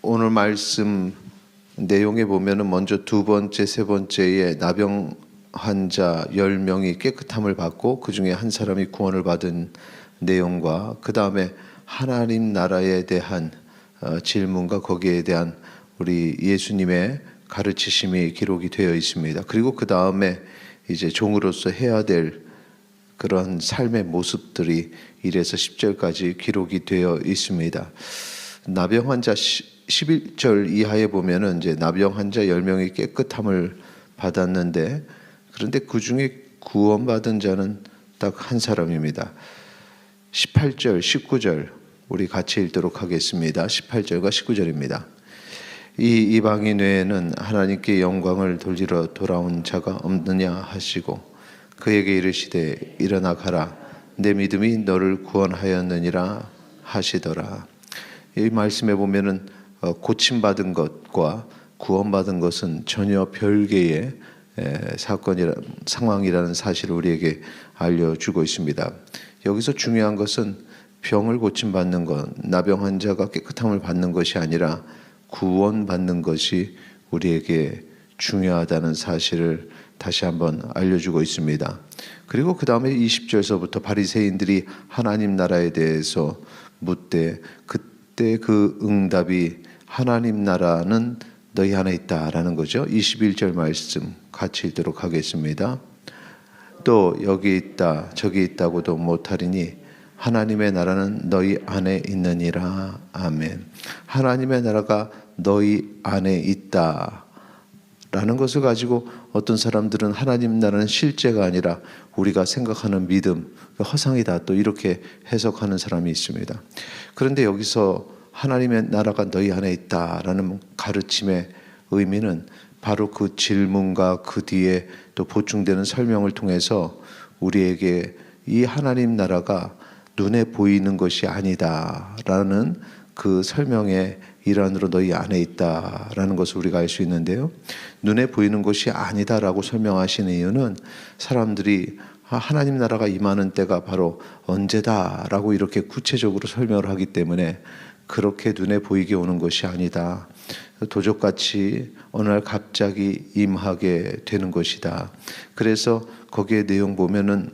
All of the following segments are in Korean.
오늘 말씀 내용에 보면은 먼저 두 번째, 세 번째에 나병 환자 10명이 깨끗함을 받고 그 중에 한 사람이 구원을 받은 내용과 그 다음에 하나님 나라에 대한 질문과 거기에 대한 우리 예수님의 가르치심이 기록이 되어 있습니다. 그리고 그 다음에 이제 종으로서 해야 될 그런 삶의 모습들이 1에서 10절까지 기록이 되어 있습니다. 나병 환자 11절 이하에 보면은 이제 나병 환자 10명이 깨끗함을 받았는데 그런데 그 중에 구원받은 자는 딱 한 사람입니다. 18절, 19절 우리 같이 읽도록 하겠습니다. 18절과 19절입니다. 이 이방인 외에는 하나님께 영광을 돌리러 돌아온 자가 없느냐 하시고 그에게 이르시되 일어나 가라 내 믿음이 너를 구원하였느니라 하시더라. 이 말씀에 보면은 고침받은 것과 구원받은 것은 전혀 별개의 상황이라는 사실을 우리에게 알려주고 있습니다. 여기서 중요한 것은 병을 고침받는 것, 나병 환자가 깨끗함을 받는 것이 아니라 구원받는 것이 우리에게 중요하다는 사실을 다시 한번 알려주고 있습니다. 그리고 그 다음에 20절서부터 바리새인들이 하나님 나라에 대해서 묻되 그때 그 응답이 하나님 나라는 너희 안에 있다라는 거죠. 21절 말씀 같이 읽도록 하겠습니다. 또 여기 있다 저기 있다고도 못하리니 하나님의 나라는 너희 안에 있느니라. 아멘. 하나님의 나라가 너희 안에 있다 라는 것을 가지고 어떤 사람들은 하나님 나라는 실제가 아니라 우리가 생각하는 믿음, 허상이다 또 이렇게 해석하는 사람이 있습니다. 그런데 여기서 하나님의 나라가 너희 안에 있다라는 가르침의 의미는 바로 그 질문과 그 뒤에 또 보충되는 설명을 통해서 우리에게 이 하나님 나라가 눈에 보이는 것이 아니다라는 그 설명의 일환으로 너희 안에 있다라는 것을 우리가 알 수 있는데요. 눈에 보이는 것이 아니다라고 설명하시는 이유는 사람들이 하나님 나라가 임하는 때가 바로 언제다라고 이렇게 구체적으로 설명을 하기 때문에 그렇게 눈에 보이게 오는 것이 아니다. 도적같이 어느 날 갑자기 임하게 되는 것이다. 그래서 거기에 내용 보면은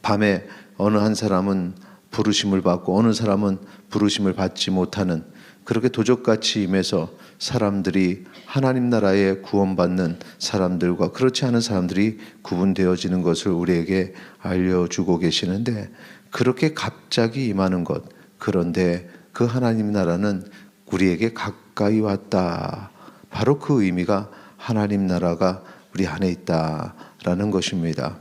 밤에 어느 한 사람은 부르심을 받고 어느 사람은 부르심을 받지 못하는 그렇게 도적같이 임해서 사람들이 하나님 나라에 구원받는 사람들과 그렇지 않은 사람들이 구분되어지는 것을 우리에게 알려주고 계시는데 그렇게 갑자기 임하는 것 그런데 그 하나님 나라는 우리에게 가까이 왔다. 바로 그 의미가 하나님 나라가 우리 안에 있다라는 것입니다.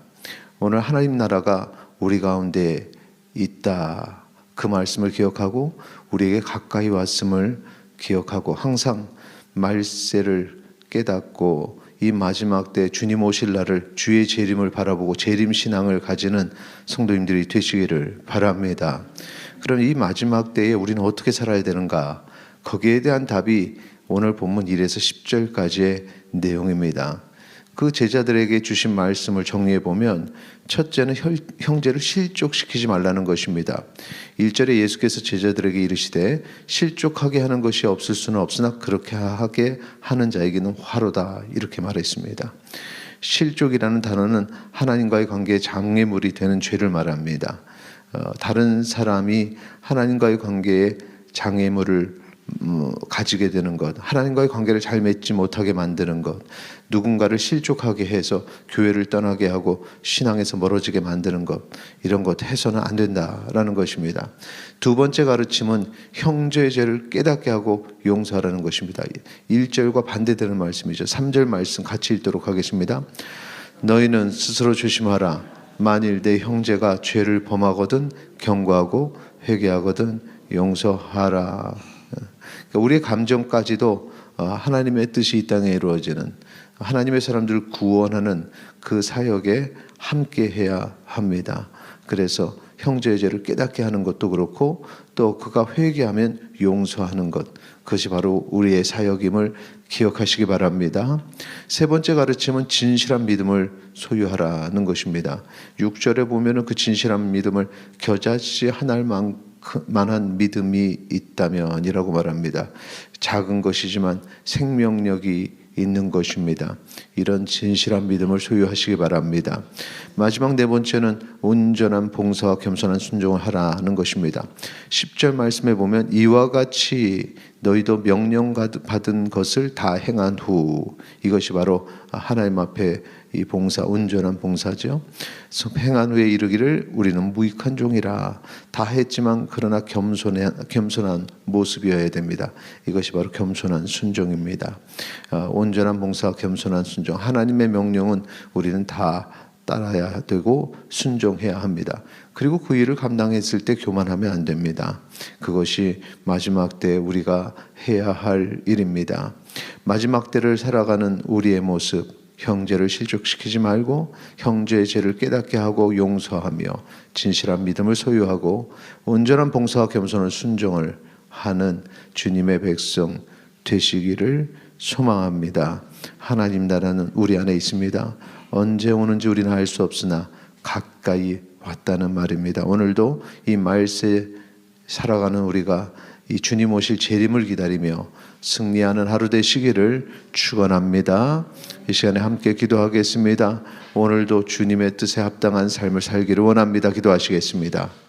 오늘 하나님 나라가 우리 가운데 있다. 그 말씀을 기억하고 우리에게 가까이 왔음을 기억하고 항상 말세를 깨닫고 이 마지막 때 주님 오실 날을 주의 재림을 바라보고 재림 신앙을 가지는 성도님들이 되시기를 바랍니다. 그럼 이 마지막 때에 우리는 어떻게 살아야 되는가? 거기에 대한 답이 오늘 본문 1에서 10절까지의 내용입니다. 그 제자들에게 주신 말씀을 정리해 보면 첫째는 형제를 실족시키지 말라는 것입니다. 1절에 예수께서 제자들에게 이르시되 실족하게 하는 것이 없을 수는 없으나 그렇게 하게 하는 자에게는 화로다 이렇게 말했습니다. 실족이라는 단어는 하나님과의 관계에 장애물이 되는 죄를 말합니다. 다른 사람이 하나님과의 관계에 장애물을 가지게 되는 것, 하나님과의 관계를 잘 맺지 못하게 만드는 것, 누군가를 실족하게 해서 교회를 떠나게 하고 신앙에서 멀어지게 만드는 것, 이런 것 해서는 안 된다라는 것입니다. 두 번째 가르침은 형제의 죄를 깨닫게 하고 용서하라는 것입니다. 1절과 반대되는 말씀이죠. 3절 말씀 같이 읽도록 하겠습니다. 너희는 스스로 조심하라. 만일 내 형제가 죄를 범하거든 경고하고 회개하거든 용서하라. 우리의 감정까지도 하나님의 뜻이 이 땅에 이루어지는 하나님의 사람들을 구원하는 그 사역에 함께 해야 합니다. 그래서 형제의 죄를 깨닫게 하는 것도 그렇고 또 그가 회개하면 용서하는 것 그것이 바로 우리의 사역임을 기억하시기 바랍니다. 세 번째 가르침은 진실한 믿음을 소유하라는 것입니다. 6절에 보면은 그 진실한 믿음을 겨자씨 한 알만큼 만한 믿음이 있다면이라고 말합니다. 작은 것이지만 생명력이 있는 것입니다. 이런 진실한 믿음을 소유하시기 바랍니다. 마지막 네 번째는 온전한 봉사와 겸손한 순종을 하라는 것입니다. 10절 말씀에 보면 이와 같이 너희도 명령받은 것을 다 행한 후, 이것이 바로 하나님 앞에 이 봉사, 온전한 봉사죠. 행한 후에 이르기를 우리는 무익한 종이라. 다 했지만 그러나 겸손한 모습이어야 됩니다. 이것이 바로 겸손한 순종입니다. 온전한 봉사, 겸손한 순종. 하나님의 명령은 우리는 다 따라야 되고 순종해야 합니다. 그리고 그 일을 감당했을 때 교만하면 안 됩니다. 그것이 마지막 때 우리가 해야 할 일입니다. 마지막 때를 살아가는 우리의 모습, 형제를 실족시키지 말고 형제의 죄를 깨닫게 하고 용서하며 진실한 믿음을 소유하고 온전한 봉사와 겸손한 순종을 하는 주님의 백성 되시기를 소망합니다. 하나님 나라는 우리 안에 있습니다. 언제 오는지 우리는 알 수 없으나 가까이 왔다는 말입니다. 오늘도 이 말세 살아가는 우리가 이 주님 오실 재림을 기다리며 승리하는 하루 되시기를 축원합니다. 이 시간에 함께 기도하겠습니다. 오늘도 주님의 뜻에 합당한 삶을 살기를 원합니다. 기도하시겠습니다.